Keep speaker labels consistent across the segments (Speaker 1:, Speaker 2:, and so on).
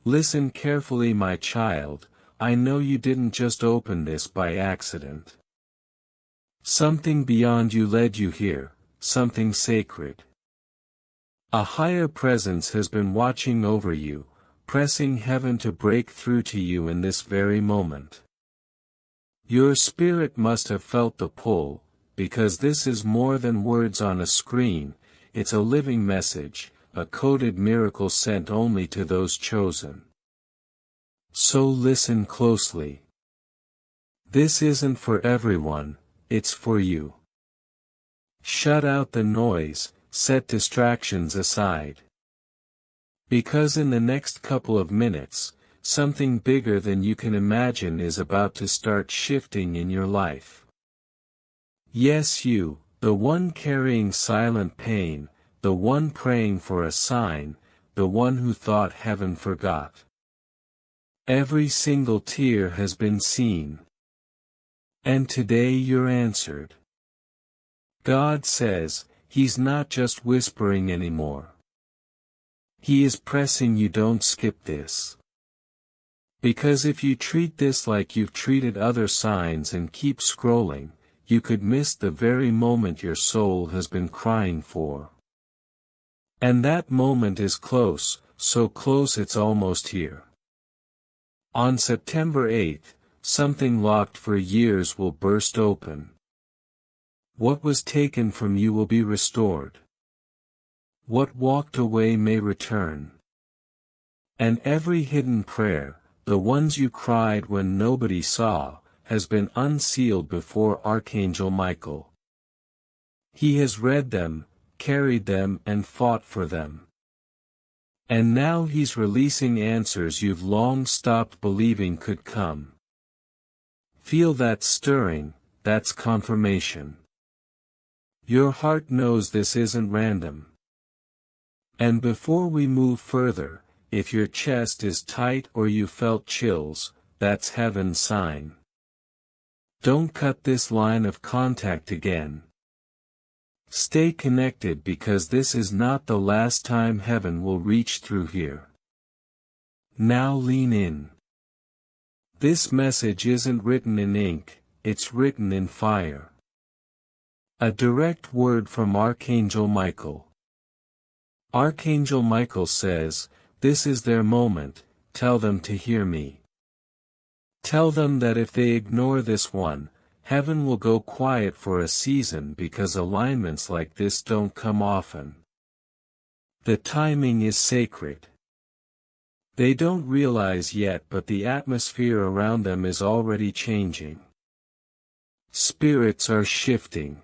Speaker 1: Listen carefully, my child, I know you didn't just open this by accident. Something beyond you led you here, something sacred. A higher presence has been watching over you, pressing heaven to break through to you in this very moment. Your spirit must have felt the pull, because this is more than words on a screen, it's a living message, a coded miracle sent only to those chosen. So listen closely. This isn't for everyone, it's for you. Shut out the noise, set distractions aside. Because in the next couple of minutes, something bigger than you can imagine is about to start shifting in your life. Yes, you, the one carrying silent pain, the one praying for a sign, the one who thought heaven forgot. Every single tear has been seen. And today you're answered. God says, He's not just whispering anymore. He is pressing you. Don't skip this. Because if you treat this like you've treated other signs and keep scrolling, you could miss the very moment your soul has been crying for. And that moment is close, so close it's almost here. On September 8th, something locked for years will burst open. What was taken from you will be restored. What walked away may return. And every hidden prayer, the ones you cried when nobody saw, has been unsealed before Archangel Michael. He has read them, carried them and fought for them. And now he's releasing answers you've long stopped believing could come. Feel that stirring, that's confirmation. Your heart knows this isn't random. And before we move further, if your chest is tight or you felt chills, that's heaven's sign. Don't cut this line of contact again. Stay connected because this is not the last time heaven will reach through here. Now lean in. This message isn't written in ink, it's written in fire. A direct word from Archangel Michael. Archangel Michael says, this is their moment, tell them to hear me. Tell them that if they ignore this one, heaven will go quiet for a season because alignments like this don't come often. The timing is sacred. They don't realize yet, but the atmosphere around them is already changing. Spirits are shifting.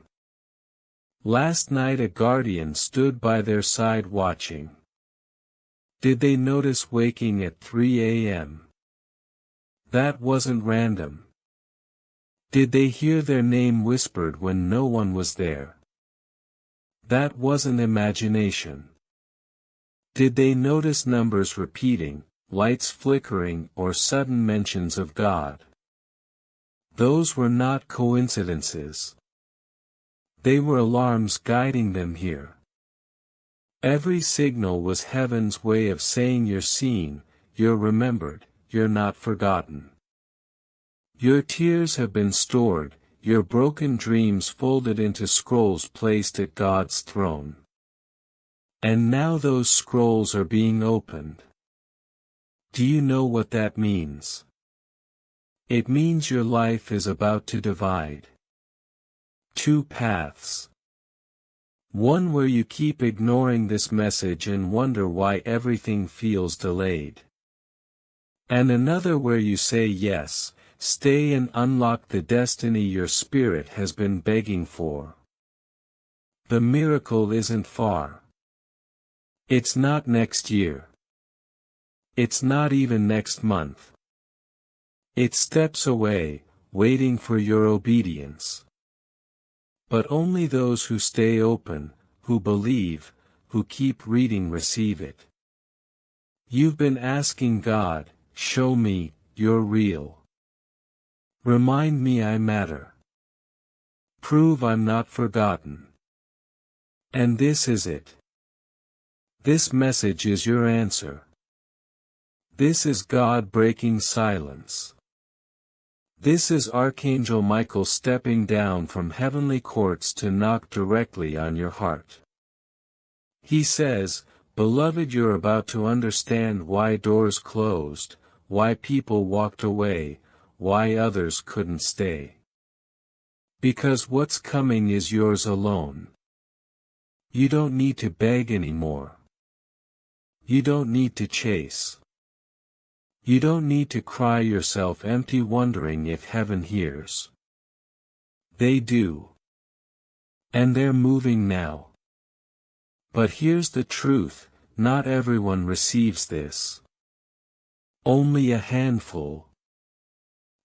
Speaker 1: Last night a guardian stood by their side watching. Did they notice waking at 3 a.m.? That wasn't random. Did they hear their name whispered when no one was there? That wasn't imagination. Did they notice numbers repeating, lights flickering, or sudden mentions of God? Those were not coincidences. They were alarms guiding them here. Every signal was heaven's way of saying you're seen, you're remembered, you're not forgotten. Your tears have been stored, your broken dreams folded into scrolls placed at God's throne. And now those scrolls are being opened. Do you know what that means? It means your life is about to divide. Two paths. One where you keep ignoring this message and wonder why everything feels delayed. And another where you say yes, stay and unlock the destiny your spirit has been begging for. The miracle isn't far. It's not next year. It's not even next month. It's steps away, waiting for your obedience. But only those who stay open, who believe, who keep reading receive it. You've been asking God, show me, you're real. Remind me I matter. Prove I'm not forgotten. And this is it. This message is your answer. This is God breaking silence. This is Archangel Michael stepping down from heavenly courts to knock directly on your heart. He says, "Beloved, you're about to understand why doors closed, why people walked away, why others couldn't stay. Because what's coming is yours alone. You don't need to beg anymore. You don't need to chase. You don't need to cry yourself empty wondering if heaven hears. They do. And they're moving now. But here's the truth, not everyone receives this. Only a handful.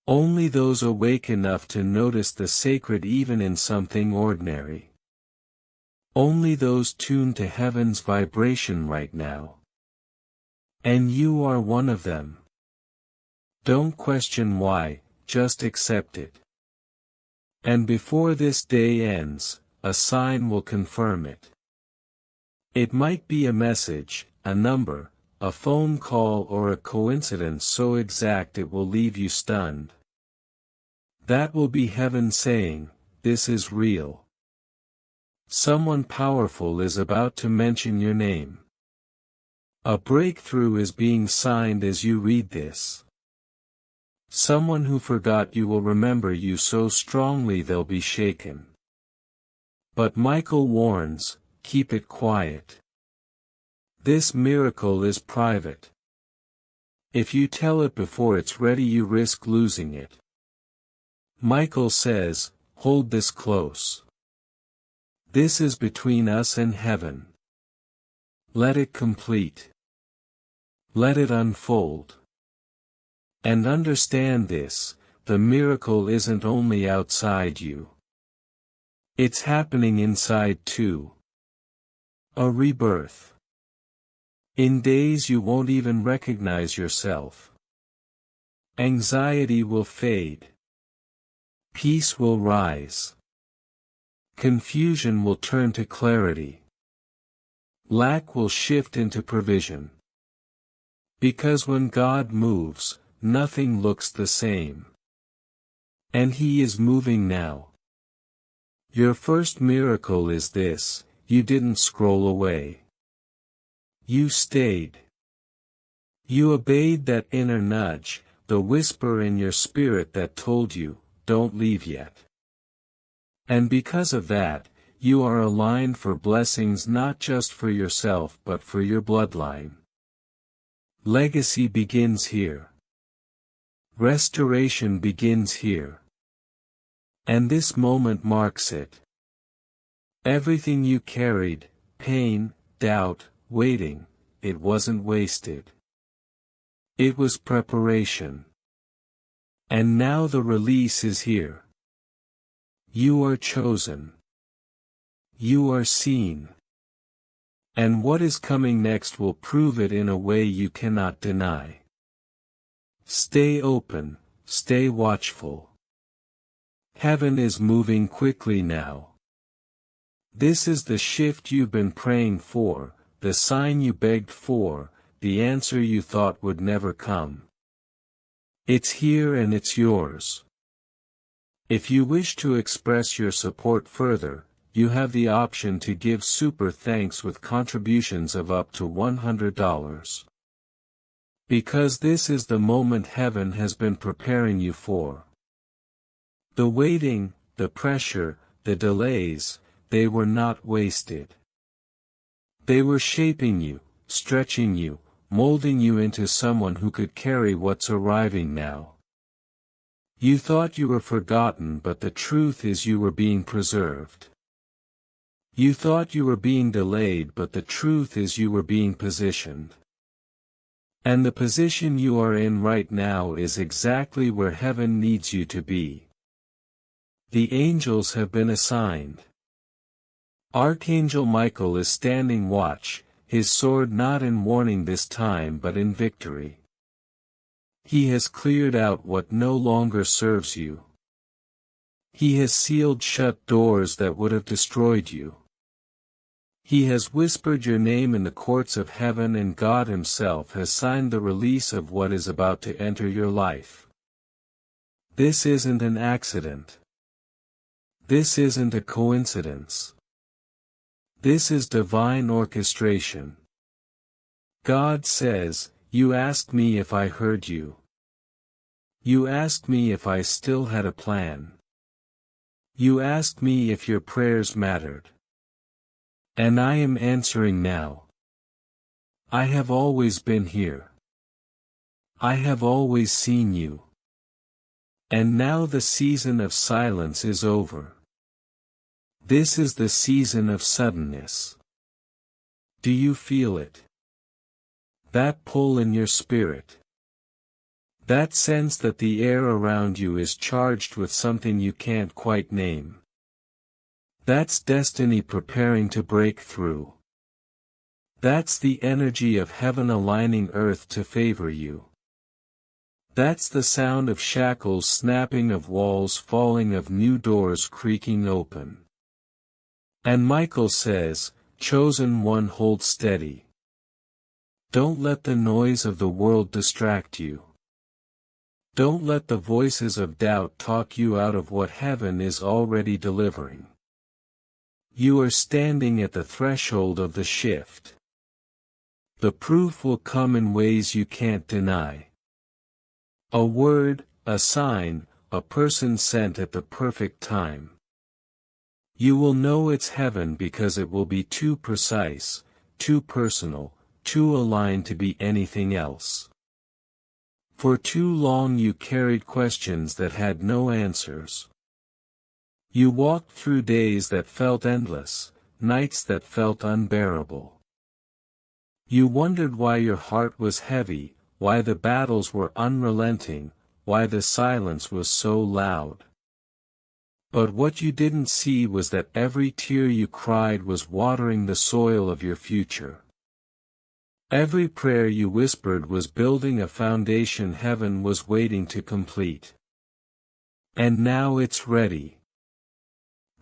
Speaker 1: Only those awake enough to notice the sacred even in something ordinary. Only those tuned to heaven's vibration right now. And you are one of them. Don't question why, just accept it. And before this day ends, a sign will confirm it. It might be a message, a number, a phone call, or a coincidence so exact it will leave you stunned. That will be heaven saying, "This is real." Someone powerful is about to mention your name. A breakthrough is being signed as you read this. Someone who forgot you will remember you so strongly they'll be shaken. But Michael warns, keep it quiet. This miracle is private. If you tell it before it's ready, you risk losing it. Michael says, hold this close. This is between us and heaven. Let it complete. Let it unfold. And understand this, the miracle isn't only outside you. It's happening inside too. A rebirth. In days you won't even recognize yourself. Anxiety will fade. Peace will rise. Confusion will turn to clarity. Lack will shift into provision. Because when God moves, nothing looks the same. And He is moving now. Your first miracle is this: you didn't scroll away. You stayed. You obeyed that inner nudge, the whisper in your spirit that told you, don't leave yet. And because of that, you are aligned for blessings not just for yourself but for your bloodline. Legacy begins here. Restoration begins here. And this moment marks it. Everything you carried, pain, doubt, waiting, it wasn't wasted. It was preparation. And now the release is here. You are chosen. You are seen. And what is coming next will prove it in a way you cannot deny. Stay open, stay watchful. Heaven is moving quickly now. This is the shift you've been praying for, the sign you begged for, the answer you thought would never come. It's here and it's yours. If you wish to express your support further, you have the option to give super thanks with contributions of up to $100. Because this is the moment heaven has been preparing you for. The waiting, the pressure, the delays, they were not wasted. They were shaping you, stretching you, molding you into someone who could carry what's arriving now. You thought you were forgotten, but the truth is you were being preserved. You thought you were being delayed, but the truth is you were being positioned. And the position you are in right now is exactly where heaven needs you to be. The angels have been assigned. Archangel Michael is standing watch, his sword not in warning this time but in victory. He has cleared out what no longer serves you. He has sealed shut doors that would have destroyed you. He has whispered your name in the courts of heaven, and God Himself has signed the release of what is about to enter your life. This isn't an accident. This isn't a coincidence. This is divine orchestration. God says, "You asked me if I heard you. You asked me if I still had a plan. You asked me if your prayers mattered. And I am answering now. I have always been here. I have always seen you. And now the season of silence is over. This is the season of suddenness. Do you feel it? That pull in your spirit. That sense that the air around you is charged with something you can't quite name. That's destiny preparing to break through. That's the energy of heaven aligning earth to favor you. That's the sound of shackles snapping, of walls falling, of new doors creaking open. And Michael says, "Chosen one, hold steady. Don't let the noise of the world distract you. Don't let the voices of doubt talk you out of what heaven is already delivering. You are standing at the threshold of the shift. The proof will come in ways you can't deny. A word, a sign, a person sent at the perfect time. You will know it's heaven because it will be too precise, too personal, too aligned to be anything else. For too long you carried questions that had no answers. You walked through days that felt endless, nights that felt unbearable. You wondered why your heart was heavy, why the battles were unrelenting, why the silence was so loud. But what you didn't see was that every tear you cried was watering the soil of your future. Every prayer you whispered was building a foundation heaven was waiting to complete. And now it's ready.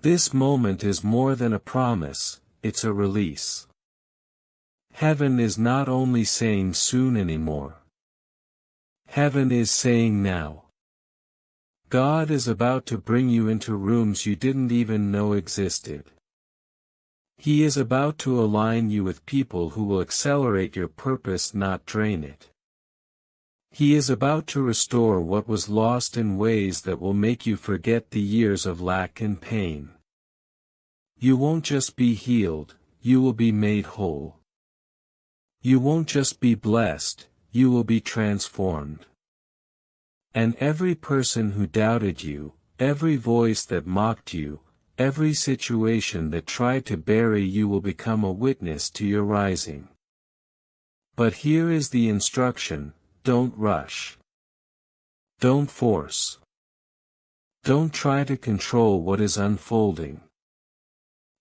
Speaker 1: This moment is more than a promise, it's a release. Heaven is not only saying soon anymore. Heaven is saying now. God is about to bring you into rooms you didn't even know existed. He is about to align you with people who will accelerate your purpose, not drain it. He is about to restore what was lost in ways that will make you forget the years of lack and pain. You won't just be healed, you will be made whole. You won't just be blessed, you will be transformed. And every person who doubted you, every voice that mocked you, every situation that tried to bury you will become a witness to your rising. But here is the instruction: don't rush. Don't force. Don't try to control what is unfolding.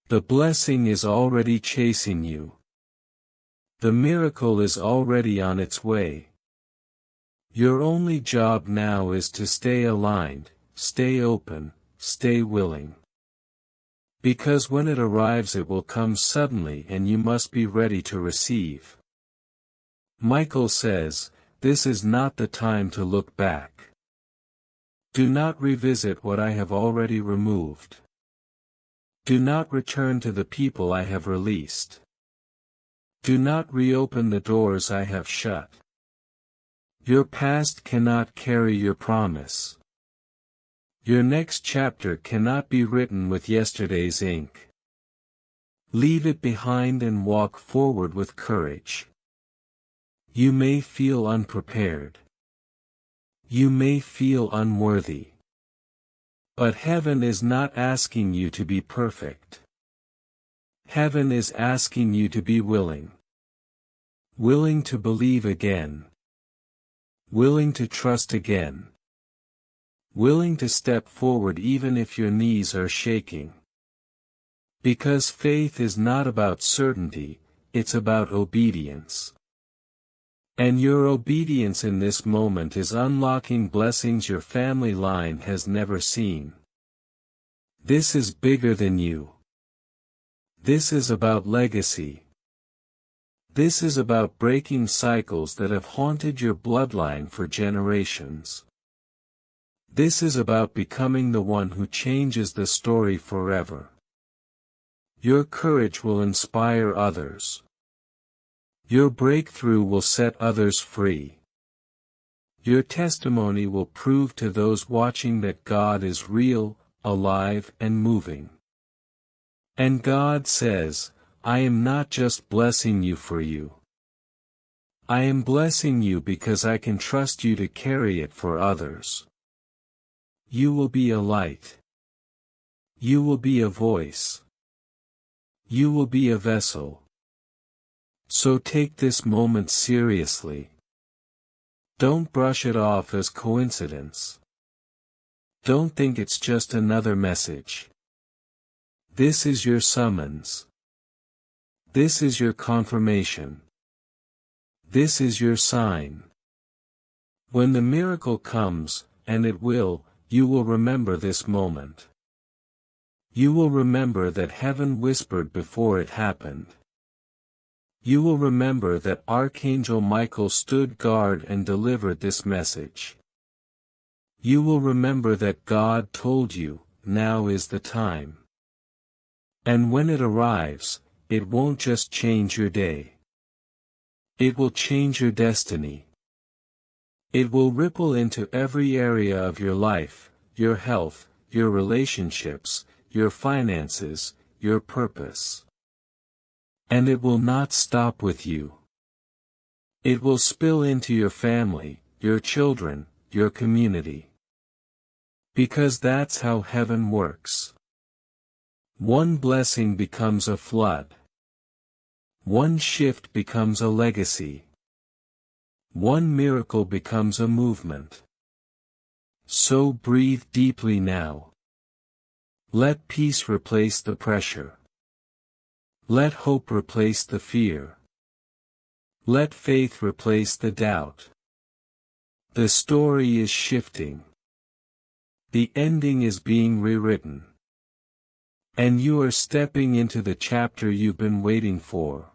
Speaker 1: The blessing is already chasing you. The miracle is already on its way. Your only job now is to stay aligned, stay open, stay willing. Because when it arrives it will come suddenly and you must be ready to receive. Michael says, this is not the time to look back. Do not revisit what I have already removed. Do not return to the people I have released. Do not reopen the doors I have shut. Your past cannot carry your promise. Your next chapter cannot be written with yesterday's ink. Leave it behind and walk forward with courage. You may feel unprepared. You may feel unworthy. But heaven is not asking you to be perfect. Heaven is asking you to be willing. Willing to believe again. Willing to trust again. Willing to step forward even if your knees are shaking. Because faith is not about certainty, it's about obedience. And your obedience in this moment is unlocking blessings your family line has never seen. This is bigger than you. This is about legacy. This is about breaking cycles that have haunted your bloodline for generations. This is about becoming the one who changes the story forever. Your courage will inspire others. Your breakthrough will set others free. Your testimony will prove to those watching that God is real, alive, and moving. And God says, I am not just blessing you for you. I am blessing you because I can trust you to carry it for others. You will be a light. You will be a voice. You will be a vessel. So take this moment seriously. Don't brush it off as coincidence. Don't think it's just another message. This is your summons. This is your confirmation. This is your sign. When the miracle comes, and it will, you will remember this moment. You will remember that heaven whispered before it happened. You will remember that Archangel Michael stood guard and delivered this message. You will remember that God told you, now is the time. And when it arrives, it won't just change your day. It will change your destiny. It will ripple into every area of your life, your health, your relationships, your finances, your purpose. And it will not stop with you. It will spill into your family, your children, your community. Because that's how heaven works. One blessing becomes a flood. One shift becomes a legacy. One miracle becomes a movement. So breathe deeply now. Let peace replace the pressure. Let hope replace the fear. Let faith replace the doubt. The story is shifting. The ending is being rewritten. And you are stepping into the chapter you've been waiting for.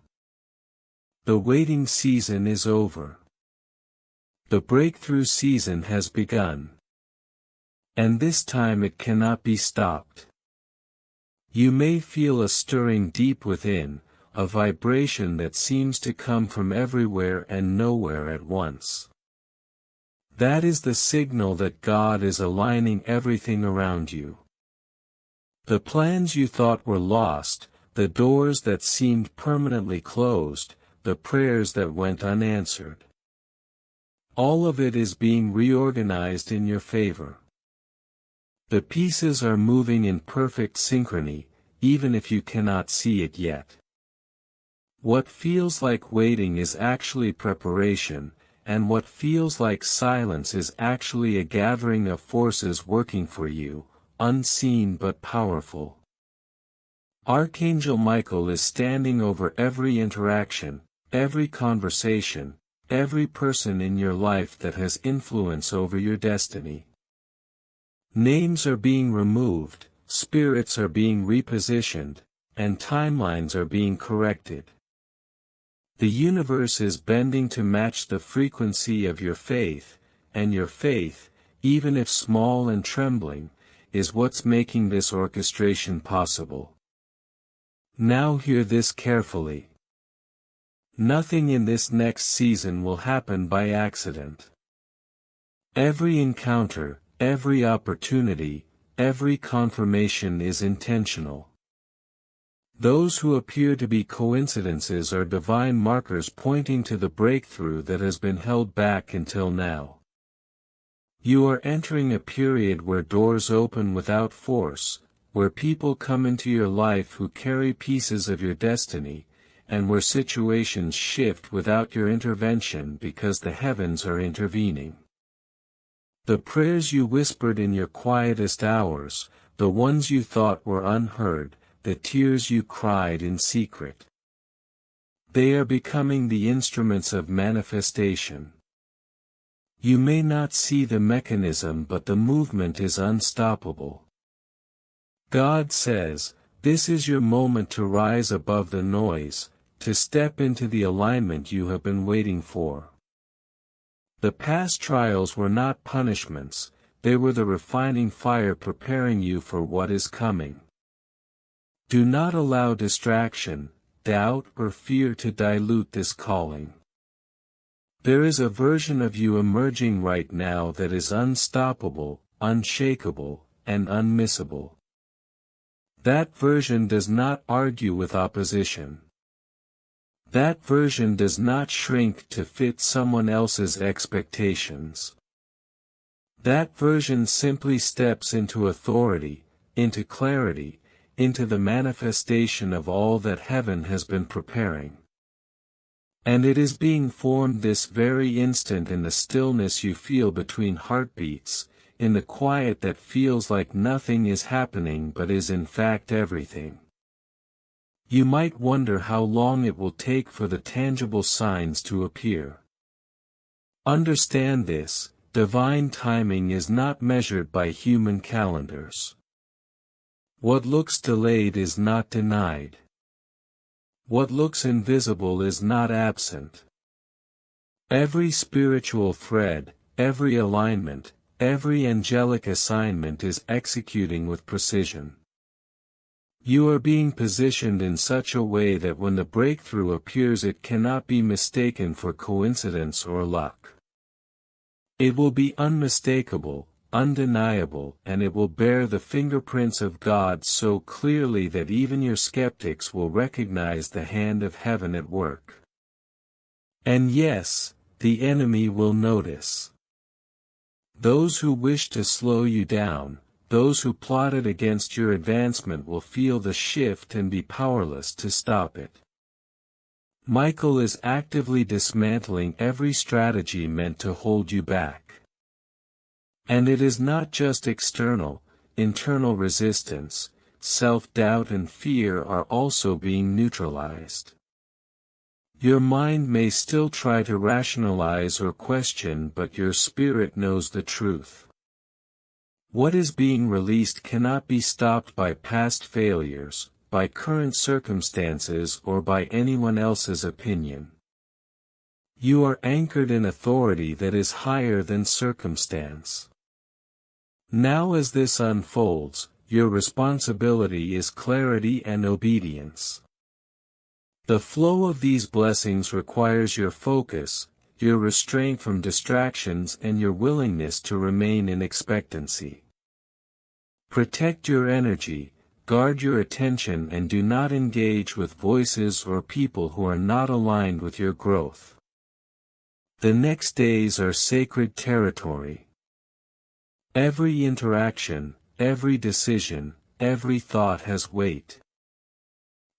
Speaker 1: The waiting season is over. The breakthrough season has begun. And this time it cannot be stopped. You may feel a stirring deep within, a vibration that seems to come from everywhere and nowhere at once. That is the signal that God is aligning everything around you. The plans you thought were lost, the doors that seemed permanently closed, the prayers that went unanswered. All of it is being reorganized in your favor. The pieces are moving in perfect synchrony, even if you cannot see it yet. What feels like waiting is actually preparation, and what feels like silence is actually a gathering of forces working for you, unseen but powerful. Archangel Michael is standing over every interaction, every conversation, every person in your life that has influence over your destiny. Names are being removed, spirits are being repositioned, and timelines are being corrected. The universe is bending to match the frequency of your faith, and your faith, even if small and trembling, is what's making this orchestration possible. Now hear this carefully. Nothing in this next season will happen by accident. Every encounter, every opportunity, every confirmation is intentional. Those who appear to be coincidences are divine markers pointing to the breakthrough that has been held back until now. You are entering a period where doors open without force, where people come into your life who carry pieces of your destiny, and where situations shift without your intervention because the heavens are intervening. The prayers you whispered in your quietest hours, the ones you thought were unheard, the tears you cried in secret. They are becoming the instruments of manifestation. You may not see the mechanism, but the movement is unstoppable. God says, This is your moment to rise above the noise, to step into the alignment you have been waiting for. The past trials were not punishments, they were the refining fire preparing you for what is coming. Do not allow distraction, doubt or fear to dilute this calling. There is a version of you emerging right now that is unstoppable, unshakable, and unmissable. That version does not argue with opposition. That version does not shrink to fit someone else's expectations. That version simply steps into authority, into clarity, into the manifestation of all that heaven has been preparing. And it is being formed this very instant in the stillness you feel between heartbeats, in the quiet that feels like nothing is happening but is in fact everything. You might wonder how long it will take for the tangible signs to appear. Understand this, divine timing is not measured by human calendars. What looks delayed is not denied. What looks invisible is not absent. Every spiritual thread, every alignment, every angelic assignment is executing with precision. You are being positioned in such a way that when the breakthrough appears it cannot be mistaken for coincidence or luck. It will be unmistakable, undeniable, and it will bear the fingerprints of God so clearly that even your skeptics will recognize the hand of heaven at work. And yes, the enemy will notice. Those who wish to slow you down, those who plotted against your advancement will feel the shift and be powerless to stop it. Michael is actively dismantling every strategy meant to hold you back. And it is not just external, internal resistance, self-doubt and fear are also being neutralized. Your mind may still try to rationalize or question, but your spirit knows the truth. What is being released cannot be stopped by past failures, by current circumstances or by anyone else's opinion. You are anchored in authority that is higher than circumstance. Now as this unfolds, your responsibility is clarity and obedience. The flow of these blessings requires your focus, your restraint from distractions and your willingness to remain in expectancy. Protect your energy, guard your attention and do not engage with voices or people who are not aligned with your growth. The next days are sacred territory. Every interaction, every decision, every thought has weight.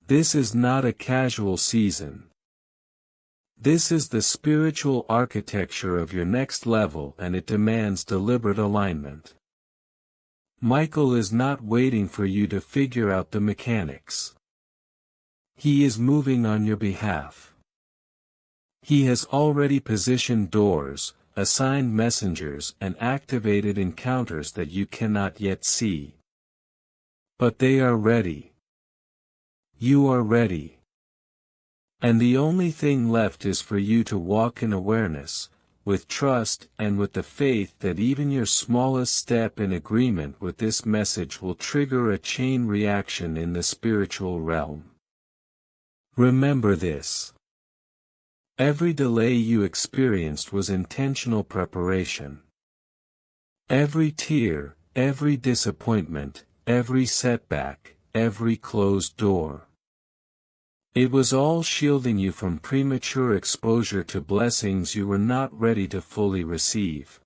Speaker 1: This is not a casual season. This is the spiritual architecture of your next level and it demands deliberate alignment. Michael is not waiting for you to figure out the mechanics. He is moving on your behalf. He has already positioned doors, assigned messengers and activated encounters that you cannot yet see. But they are ready. You are ready. And the only thing left is for you to walk in awareness, with trust and with the faith that even your smallest step in agreement with this message will trigger a chain reaction in the spiritual realm. Remember this. Every delay you experienced was intentional preparation. Every tear, every disappointment, every setback, every closed door. It was all shielding you from premature exposure to blessings you were not ready to fully receive.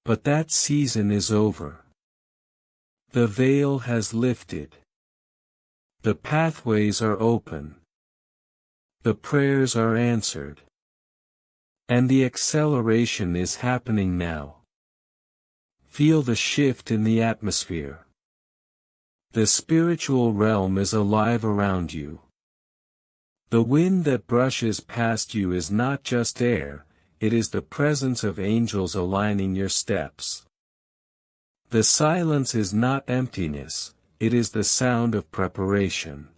Speaker 1: But that season is over. The veil has lifted. The pathways are open. The prayers are answered. And the acceleration is happening now. Feel the shift in the atmosphere. The spiritual realm is alive around you. The wind that brushes past you is not just air, it is the presence of angels aligning your steps. The silence is not emptiness, it is the sound of preparation.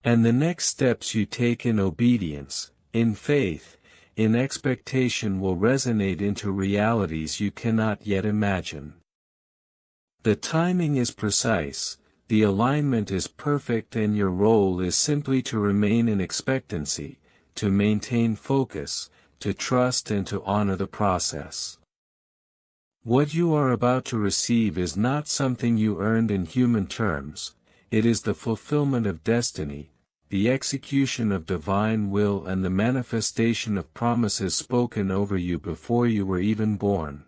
Speaker 1: And the next steps you take in obedience, in faith, in expectation will resonate into realities you cannot yet imagine. The timing is precise, the alignment is perfect, and your role is simply to remain in expectancy, to maintain focus, to trust and to honor the process. What you are about to receive is not something you earned in human terms, it is the fulfillment of destiny, the execution of divine will, and the manifestation of promises spoken over you before you were even born.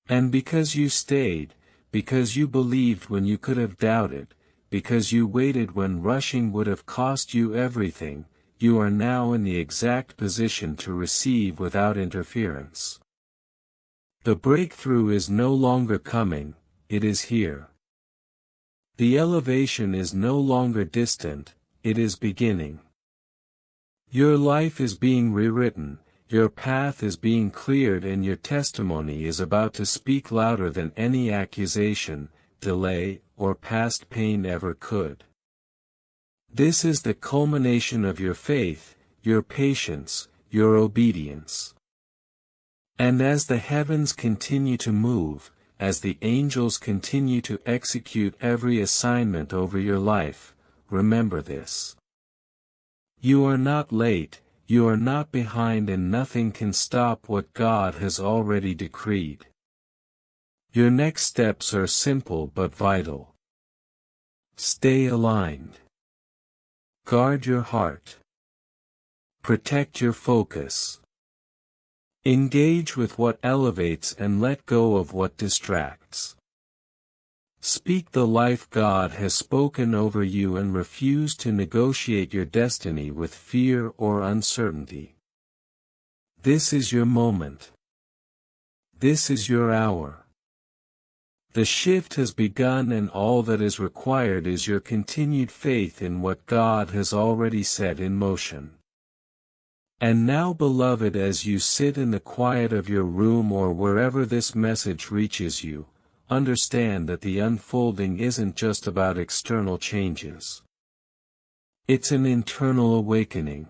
Speaker 1: And because you stayed, because you believed when you could have doubted, because you waited when rushing would have cost you everything, you are now in the exact position to receive without interference. The breakthrough is no longer coming, it is here. The elevation is no longer distant, it is beginning. Your life is being rewritten, your path is being cleared, and your testimony is about to speak louder than any accusation, delay, or past pain ever could. This is the culmination of your faith, your patience, your obedience. And as the heavens continue to move, as the angels continue to execute every assignment over your life, remember this. You are not late, you are not behind, and nothing can stop what God has already decreed. Your next steps are simple but vital. Stay aligned. Guard your heart. Protect your focus. Engage with what elevates and let go of what distracts. Speak the life God has spoken over you and refuse to negotiate your destiny with fear or uncertainty. This is your moment. This is your hour. The shift has begun, and all that is required is your continued faith in what God has already set in motion. And now, beloved, as you sit in the quiet of your room or wherever this message reaches you, understand that the unfolding isn't just about external changes. It's an internal awakening.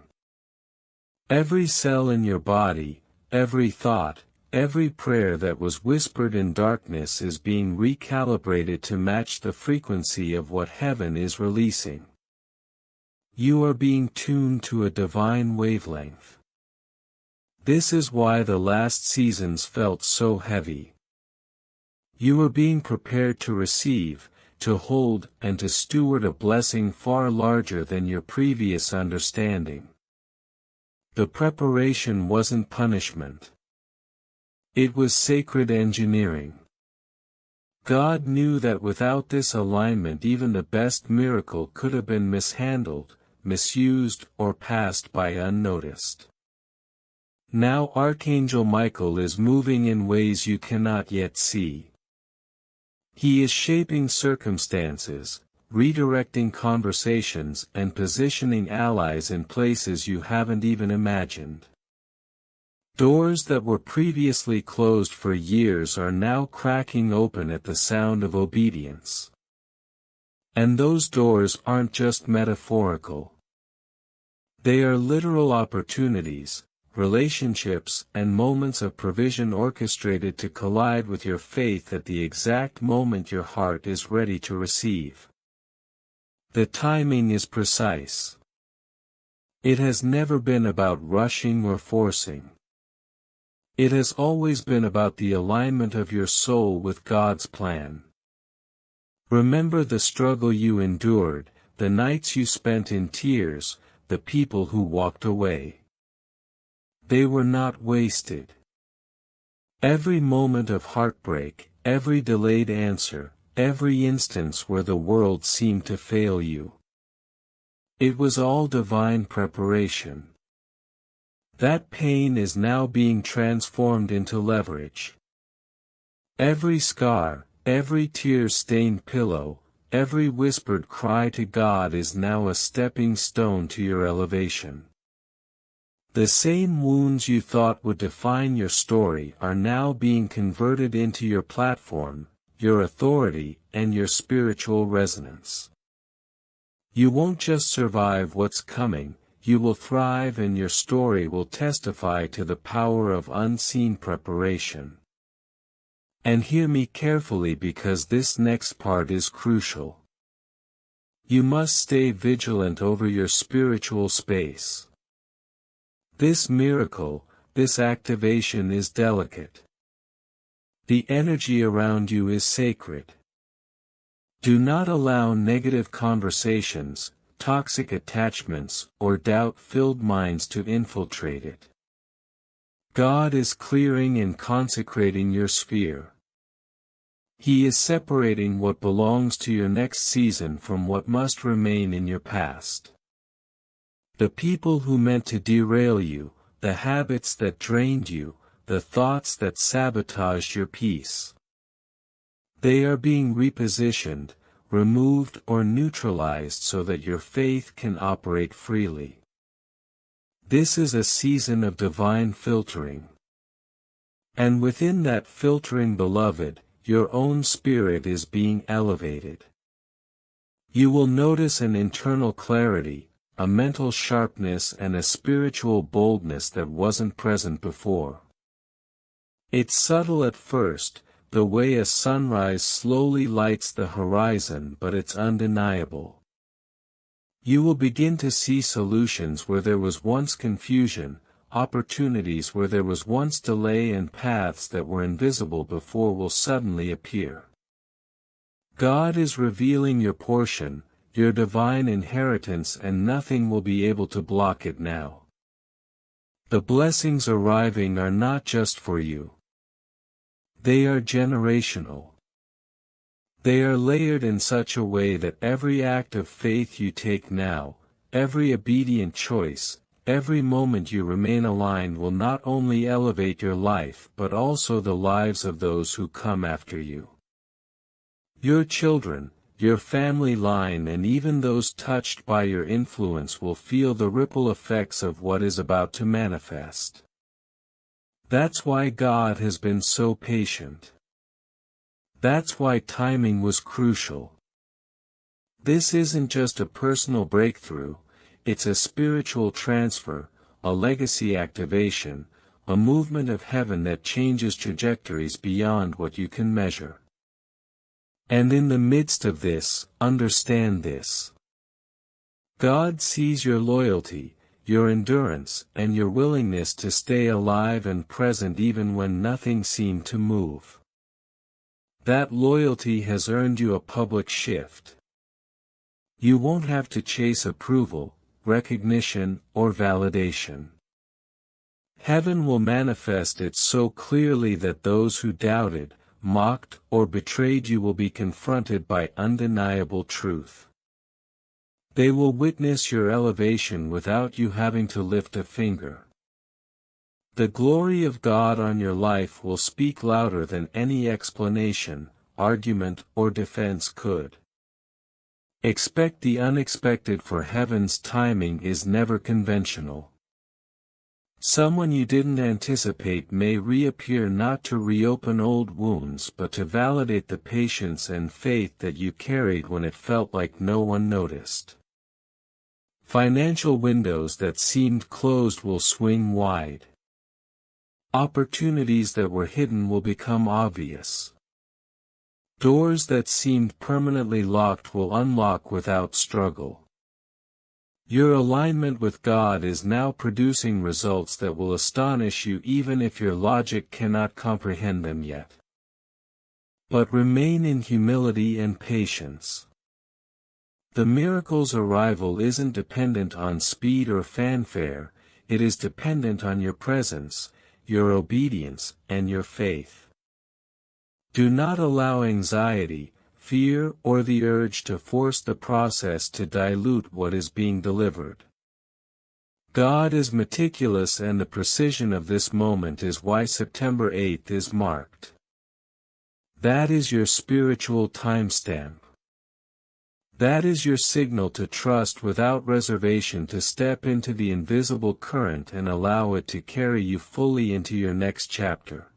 Speaker 1: Every cell in your body, every thought, every prayer that was whispered in darkness is being recalibrated to match the frequency of what heaven is releasing. You are being tuned to a divine wavelength. This is why the last seasons felt so heavy. You are being prepared to receive, to hold, and to steward a blessing far larger than your previous understanding. The preparation wasn't punishment. It was sacred engineering. God knew that without this alignment even the best miracle could have been mishandled, misused, or passed by unnoticed. Now Archangel Michael is moving in ways you cannot yet see. He is shaping circumstances, redirecting conversations, and positioning allies in places you haven't even imagined. Doors that were previously closed for years are now cracking open at the sound of obedience. And those doors aren't just metaphorical. They are literal opportunities, relationships, and moments of provision orchestrated to collide with your faith at the exact moment your heart is ready to receive. The timing is precise. It has never been about rushing or forcing. It has always been about the alignment of your soul with God's plan. Remember the struggle you endured, the nights you spent in tears, the people who walked away. They were not wasted. Every moment of heartbreak, every delayed answer, every instance where the world seemed to fail you. It was all divine preparation. That pain is now being transformed into leverage. Every scar, every tear-stained pillow, every whispered cry to God is now a stepping stone to your elevation. The same wounds you thought would define your story are now being converted into your platform, your authority, and your spiritual resonance. You won't just survive what's coming, you will thrive, and your story will testify to the power of unseen preparation. And hear me carefully, because this next part is crucial. You must stay vigilant over your spiritual space. This miracle, this activation is delicate. The energy around you is sacred. Do not allow negative conversations, toxic attachments, or doubt-filled minds to infiltrate it. God is clearing and consecrating your sphere. He is separating what belongs to your next season from what must remain in your past. The people who meant to derail you, the habits that drained you, the thoughts that sabotaged your peace. They are being repositioned, removed or neutralized so that your faith can operate freely. This is a season of divine filtering. And within that filtering, beloved, your own spirit is being elevated. You will notice an internal clarity, a mental sharpness, and a spiritual boldness that wasn't present before. It's subtle at first, the way a sunrise slowly lights the horizon, but it's undeniable. You will begin to see solutions where there was once confusion, opportunities where there was once delay, and paths that were invisible before will suddenly appear. God is revealing your portion, your divine inheritance, and nothing will be able to block it now. The blessings arriving are not just for you. They are generational. They are layered in such a way that every act of faith you take now, every obedient choice, every moment you remain aligned will not only elevate your life but also the lives of those who come after you. Your children, your family line, and even those touched by your influence will feel the ripple effects of what is about to manifest. That's why God has been so patient. That's why timing was crucial. This isn't just a personal breakthrough, it's a spiritual transfer, a legacy activation, a movement of heaven that changes trajectories beyond what you can measure. And in the midst of this, understand this. God sees your loyalty, your endurance, and your willingness to stay alive and present even when nothing seemed to move. That loyalty has earned you a public shift. You won't have to chase approval, recognition, or validation. Heaven will manifest it so clearly that those who doubted, mocked, or betrayed you will be confronted by undeniable truth. They will witness your elevation without you having to lift a finger. The glory of God on your life will speak louder than any explanation, argument, or defense could. Expect the unexpected, for heaven's timing is never conventional. Someone you didn't anticipate may reappear, not to reopen old wounds but to validate the patience and faith that you carried when it felt like no one noticed. Financial windows that seemed closed will swing wide. Opportunities that were hidden will become obvious. Doors that seemed permanently locked will unlock without struggle. Your alignment with God is now producing results that will astonish you even if your logic cannot comprehend them yet. But remain in humility and patience. The miracle's arrival isn't dependent on speed or fanfare, it is dependent on your presence, your obedience, and your faith. Do not allow anxiety, fear, or the urge to force the process to dilute what is being delivered. God is meticulous, and the precision of this moment is why September 8th is marked. That is your spiritual timestamp. That is your signal to trust without reservation, to step into the invisible current and allow it to carry you fully into your next chapter.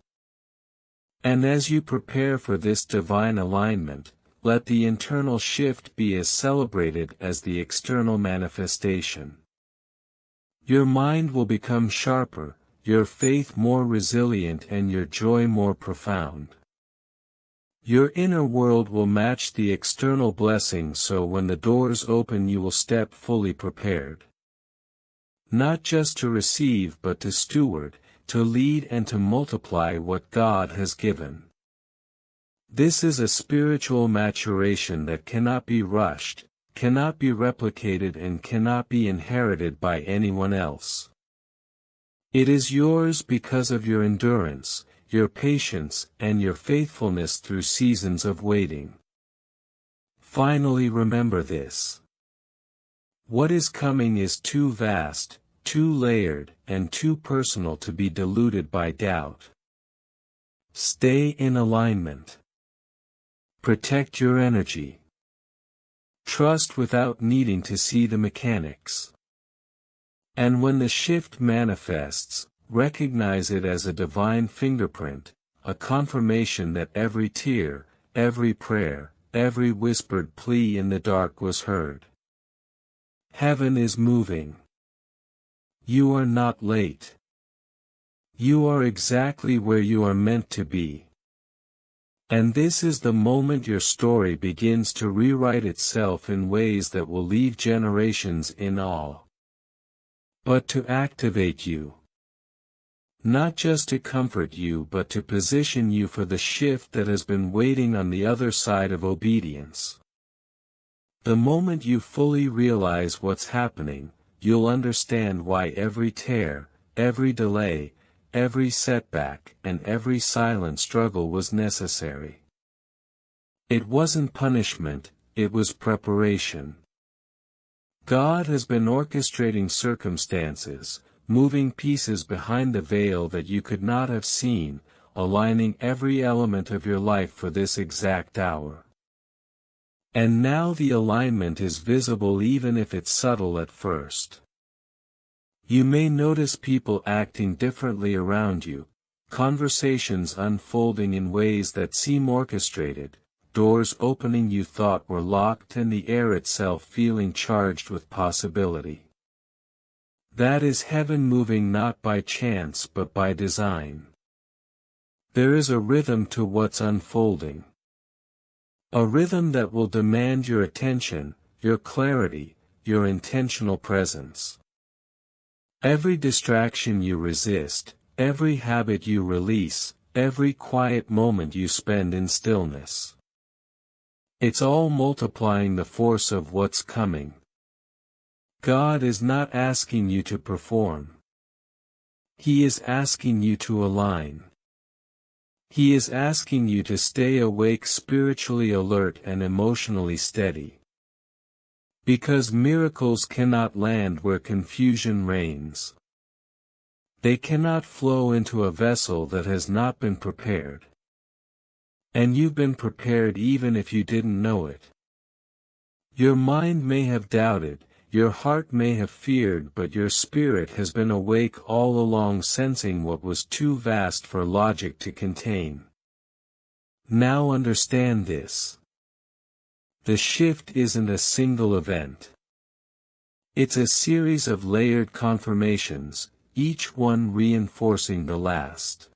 Speaker 1: And as you prepare for this divine alignment, let the internal shift be as celebrated as the external manifestation. Your mind will become sharper, your faith more resilient, and your joy more profound. Your inner world will match the external blessing, so when the doors open you will step fully prepared. Not just to receive but to steward, to lead and to multiply what God has given. This is a spiritual maturation that cannot be rushed, cannot be replicated, and cannot be inherited by anyone else. It is yours because of your endurance, your patience, and your faithfulness through seasons of waiting. Finally, remember this. What is coming is too vast, too layered, and too personal to be diluted by doubt. Stay in alignment. Protect your energy. Trust without needing to see the mechanics. And when the shift manifests, recognize it as a divine fingerprint, a confirmation that every tear, every prayer, every whispered plea in the dark was heard. Heaven is moving. You are not late. You are exactly where you are meant to be. And this is the moment your story begins to rewrite itself in ways that will leave generations in awe. But to activate you. Not just to comfort you but to position you for the shift that has been waiting on the other side of obedience. The moment you fully realize what's happening, you'll understand why every tear, every delay, every setback, and every silent struggle was necessary. It wasn't punishment, it was preparation. God has been orchestrating circumstances, moving pieces behind the veil that you could not have seen, aligning every element of your life for this exact hour. And now the alignment is visible even if it's subtle at first. You may notice people acting differently around you, conversations unfolding in ways that seem orchestrated, doors opening you thought were locked, and the air itself feeling charged with possibility. That is heaven moving not by chance but by design. There is a rhythm to what's unfolding. A rhythm that will demand your attention, your clarity, your intentional presence. Every distraction you resist, every habit you release, every quiet moment you spend in stillness. It's all multiplying the force of what's coming. God is not asking you to perform. He is asking you to align. He is asking you to stay awake, spiritually alert, and emotionally steady. Because miracles cannot land where confusion reigns. They cannot flow into a vessel that has not been prepared. And you've been prepared even if you didn't know it. Your mind may have doubted, your heart may have feared, but your spirit has been awake all along, sensing what was too vast for logic to contain. Now understand this. The shift isn't a single event. It's a series of layered confirmations, each one reinforcing the last.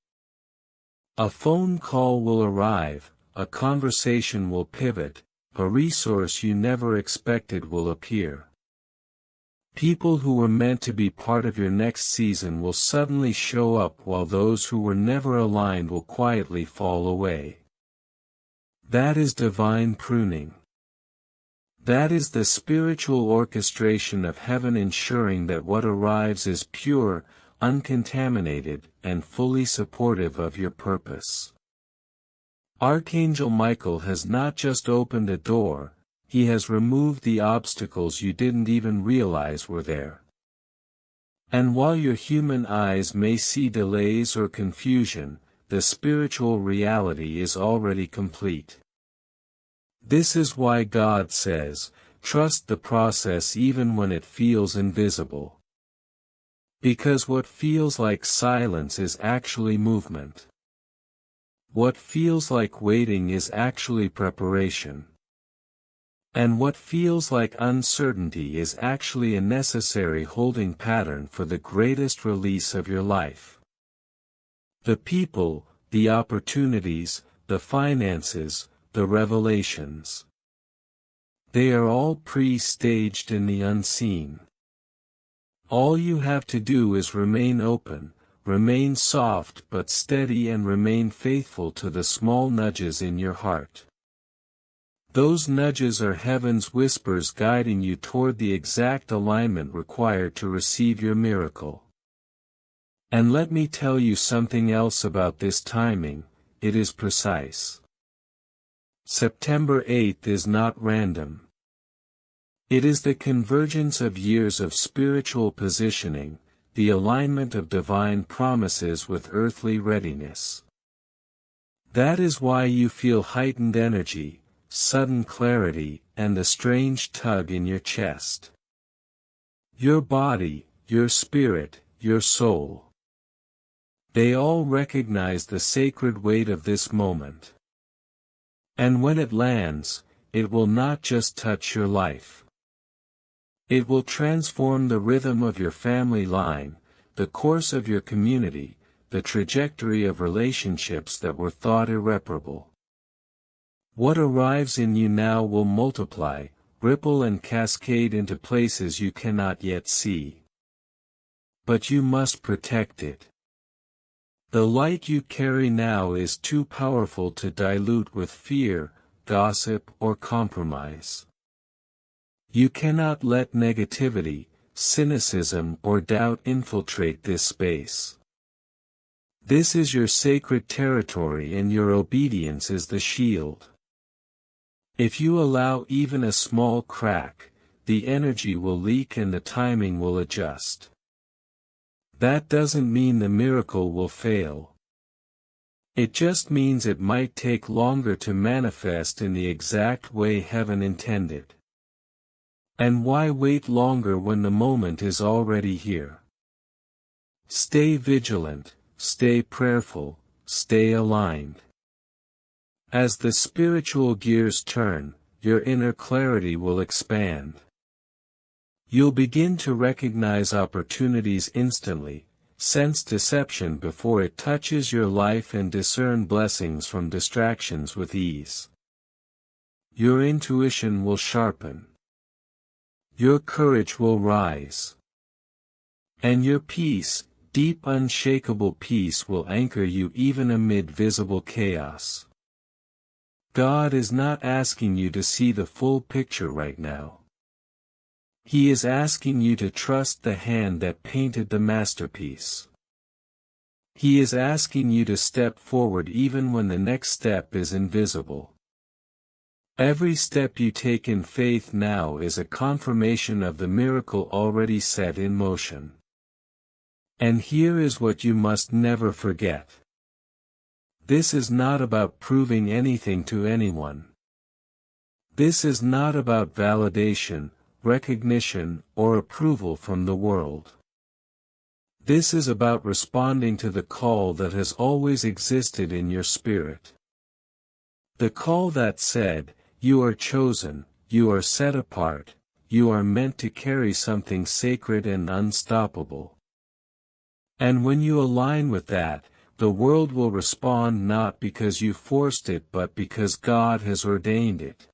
Speaker 1: A phone call will arrive, a conversation will pivot, a resource you never expected will appear. People who were meant to be part of your next season will suddenly show up, while those who were never aligned will quietly fall away. That is divine pruning. That is the spiritual orchestration of heaven, ensuring that what arrives is pure, uncontaminated, and fully supportive of your purpose. Archangel Michael has not just opened a door, he has removed the obstacles you didn't even realize were there. And while your human eyes may see delays or confusion, the spiritual reality is already complete. This is why God says, trust the process even when it feels invisible. Because what feels like silence is actually movement. What feels like waiting is actually preparation. And what feels like uncertainty is actually a necessary holding pattern for the greatest release of your life. The people, the opportunities, the finances, the revelations. They are all pre-staged in the unseen. All you have to do is remain open, remain soft but steady, and remain faithful to the small nudges in your heart. Those nudges are heaven's whispers guiding you toward the exact alignment required to receive your miracle. And let me tell you something else about this timing, it is precise. September 8th is not random. It is the convergence of years of spiritual positioning, the alignment of divine promises with earthly readiness. That is why you feel heightened energy, sudden clarity, and a strange tug in your chest. Your body, your spirit, your soul. They all recognize the sacred weight of this moment. And when it lands, it will not just touch your life. It will transform the rhythm of your family line, the course of your community, the trajectory of relationships that were thought irreparable. What arrives in you now will multiply, ripple and cascade into places you cannot yet see. But you must protect it. The light you carry now is too powerful to dilute with fear, gossip, or compromise. You cannot let negativity, cynicism, or doubt infiltrate this space. This is your sacred territory, and your obedience is the shield. If you allow even a small crack, the energy will leak and the timing will adjust. That doesn't mean the miracle will fail. It just means it might take longer to manifest in the exact way heaven intended. And why wait longer when the moment is already here? Stay vigilant, stay prayerful, stay aligned. As the spiritual gears turn, your inner clarity will expand. You'll begin to recognize opportunities instantly, sense deception before it touches your life, and discern blessings from distractions with ease. Your intuition will sharpen. Your courage will rise. And your peace, deep unshakable peace, will anchor you even amid visible chaos. God is not asking you to see the full picture right now. He is asking you to trust the hand that painted the masterpiece. He is asking you to step forward even when the next step is invisible. Every step you take in faith now is a confirmation of the miracle already set in motion. And here is what you must never forget. This is not about proving anything to anyone. This is not about validation, recognition, or approval from the world. This is about responding to the call that has always existed in your spirit. The call that said, "You are chosen, you are set apart, you are meant to carry something sacred and unstoppable." And when you align with that, the world will respond not because you forced it but because God has ordained it.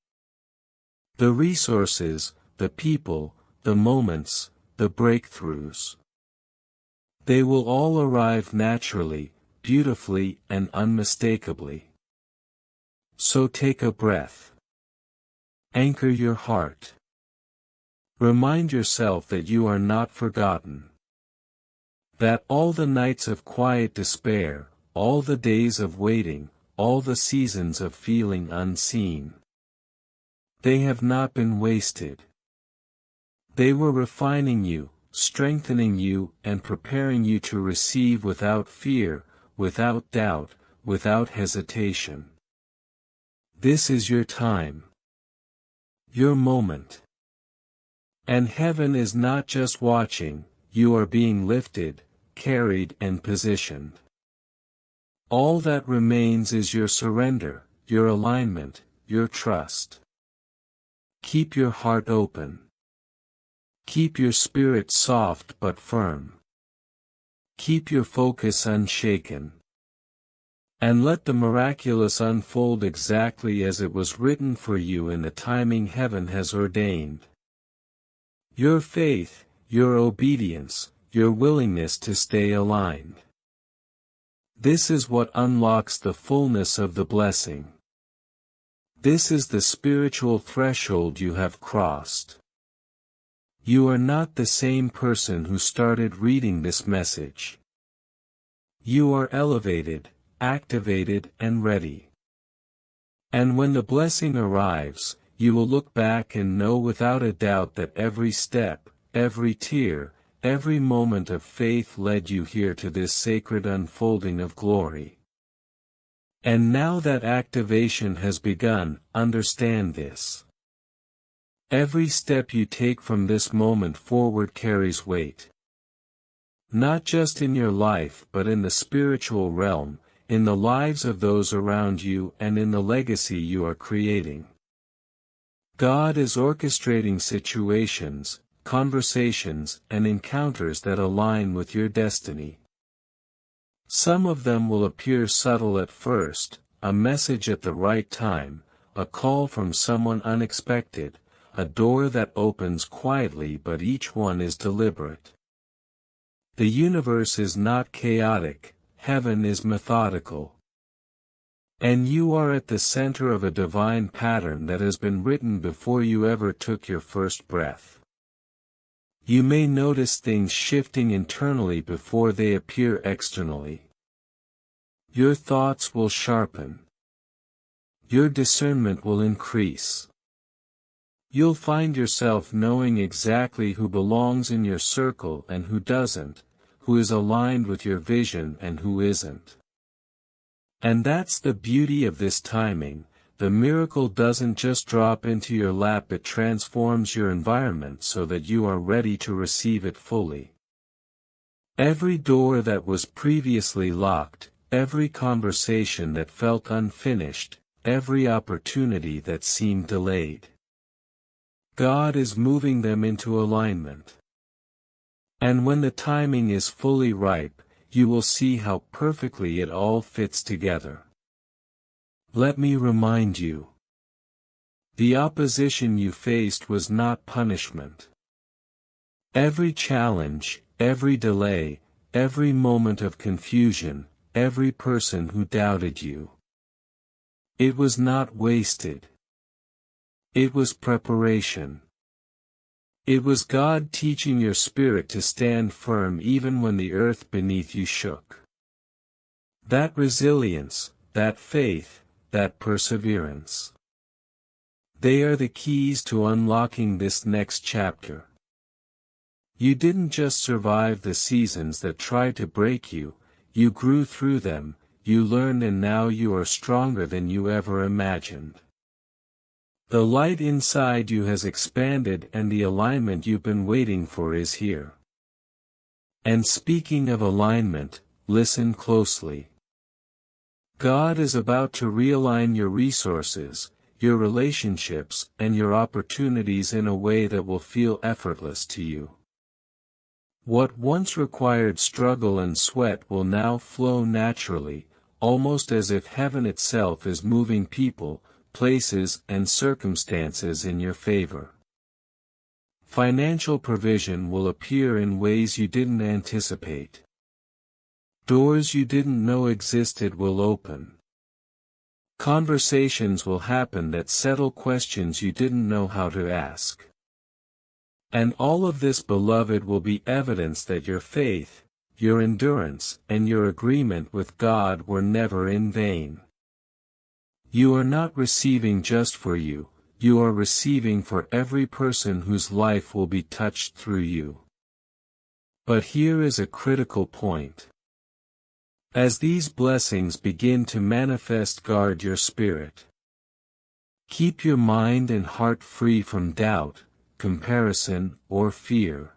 Speaker 1: The resources, the people, the moments, the breakthroughs. They will all arrive naturally, beautifully, and unmistakably. So take a breath. Anchor your heart. Remind yourself that you are not forgotten. That all the nights of quiet despair, all the days of waiting, all the seasons of feeling unseen, they have not been wasted. They were refining you, strengthening you, and preparing you to receive without fear, without doubt, without hesitation. This is your time. Your moment. And heaven is not just watching, you are being lifted, carried, and positioned. All that remains is your surrender, your alignment, your trust. Keep your heart open. Keep your spirit soft but firm. Keep your focus unshaken. And let the miraculous unfold exactly as it was written for you in the timing heaven has ordained. Your faith, your obedience, your willingness to stay aligned. This is what unlocks the fullness of the blessing. This is the spiritual threshold you have crossed. You are not the same person who started reading this message. You are elevated, activated and ready. And when the blessing arrives, you will look back and know without a doubt that every step, every tear, every moment of faith led you here to this sacred unfolding of glory. And now that activation has begun, understand this. Every step you take from this moment forward carries weight. Not just in your life but in the spiritual realm, in the lives of those around you and in the legacy you are creating. God is orchestrating situations, conversations, and encounters that align with your destiny. Some of them will appear subtle at first, a message at the right time, a call from someone unexpected, a door that opens quietly, but each one is deliberate. The universe is not chaotic, heaven is methodical. And you are at the center of a divine pattern that has been written before you ever took your first breath. You may notice things shifting internally before they appear externally. Your thoughts will sharpen. Your discernment will increase. You'll find yourself knowing exactly who belongs in your circle and who doesn't, who is aligned with your vision and who isn't. And that's the beauty of this timing. The miracle doesn't just drop into your lap, it transforms your environment so that you are ready to receive it fully. Every door that was previously locked, every conversation that felt unfinished, every opportunity that seemed delayed. God is moving them into alignment. And when the timing is fully ripe, you will see how perfectly it all fits together. Let me remind you. The opposition you faced was not punishment. Every challenge, every delay, every moment of confusion, every person who doubted you. It was not wasted. It was preparation. It was God teaching your spirit to stand firm even when the earth beneath you shook. That resilience, that faith, that perseverance. They are the keys to unlocking this next chapter. You didn't just survive the seasons that tried to break you, you grew through them, you learned, and now you are stronger than you ever imagined. The light inside you has expanded and the alignment you've been waiting for is here. And speaking of alignment, listen closely. God is about to realign your resources, your relationships, and your opportunities in a way that will feel effortless to you. What once required struggle and sweat will now flow naturally, almost as if heaven itself is moving people, places, and circumstances in your favor. Financial provision will appear in ways you didn't anticipate. Doors you didn't know existed will open. Conversations will happen that settle questions you didn't know how to ask. And all of this, beloved, will be evidence that your faith, your endurance, and your agreement with God were never in vain. You are not receiving just for you, you are receiving for every person whose life will be touched through you. But here is a critical point. As these blessings begin to manifest, guard your spirit. Keep your mind and heart free from doubt, comparison, or fear.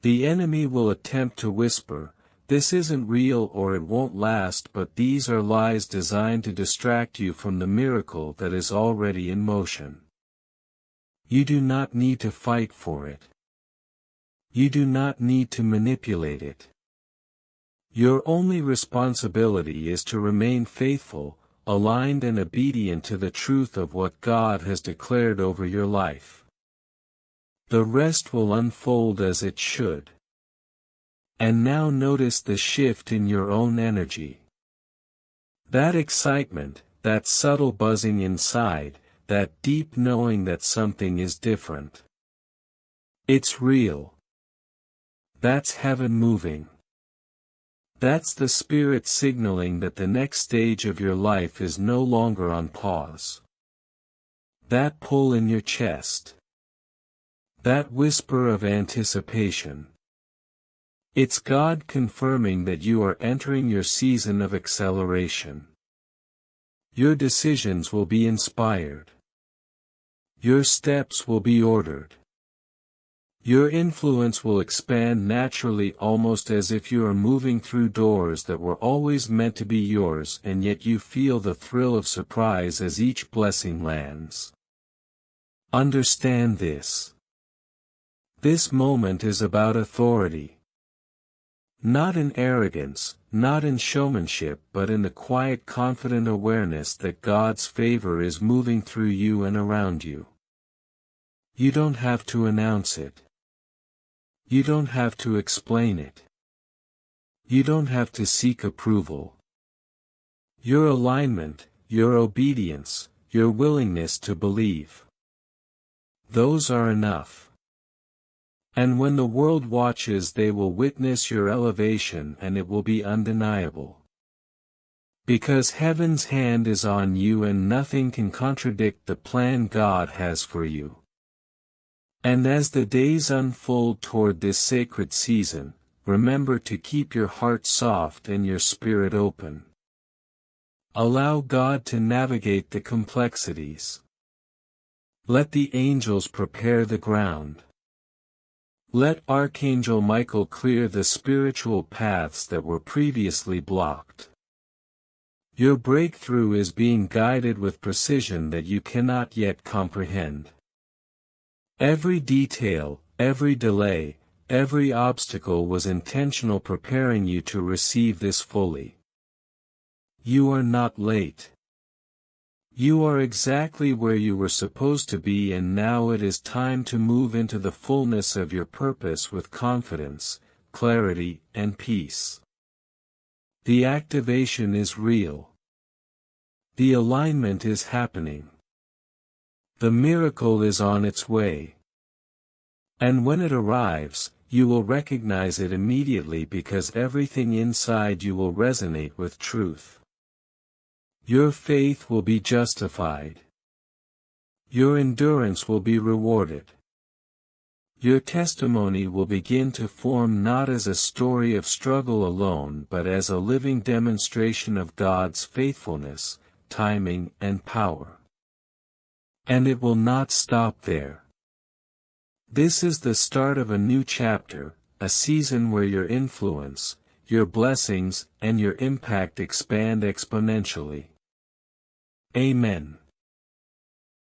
Speaker 1: The enemy will attempt to whisper, this isn't real or it won't last, but these are lies designed to distract you from the miracle that is already in motion. You do not need to fight for it. You do not need to manipulate it. Your only responsibility is to remain faithful, aligned and obedient to the truth of what God has declared over your life. The rest will unfold as it should. And now notice the shift in your own energy. That excitement, that subtle buzzing inside, that deep knowing that something is different. It's real. That's heaven moving. That's the Spirit signaling that the next stage of your life is no longer on pause. That pull in your chest. That whisper of anticipation. It's God confirming that you are entering your season of acceleration. Your decisions will be inspired. Your steps will be ordered. Your influence will expand naturally, almost as if you are moving through doors that were always meant to be yours, and yet you feel the thrill of surprise as each blessing lands. Understand this. This moment is about authority. Not in arrogance, not in showmanship, but in the quiet, confident awareness that God's favor is moving through you and around you. You don't have to announce it. You don't have to explain it. You don't have to seek approval. Your alignment, your obedience, your willingness to believe. Those are enough. And when the world watches, they will witness your elevation, and it will be undeniable. Because heaven's hand is on you and nothing can contradict the plan God has for you. And as the days unfold toward this sacred season, remember to keep your heart soft and your spirit open. Allow God to navigate the complexities. Let the angels prepare the ground. Let Archangel Michael clear the spiritual paths that were previously blocked. Your breakthrough is being guided with precision that you cannot yet comprehend. Every detail, every delay, every obstacle was intentional, preparing you to receive this fully. You are not late. You are exactly where you were supposed to be, and now it is time to move into the fullness of your purpose with confidence, clarity, and peace. The activation is real. The alignment is happening. The miracle is on its way. And when it arrives, you will recognize it immediately, because everything inside you will resonate with truth. Your faith will be justified. Your endurance will be rewarded. Your testimony will begin to form, not as a story of struggle alone, but as a living demonstration of God's faithfulness, timing, and power. And it will not stop there. This is the start of a new chapter, a season where your influence, your blessings, and your impact expand exponentially. Amen.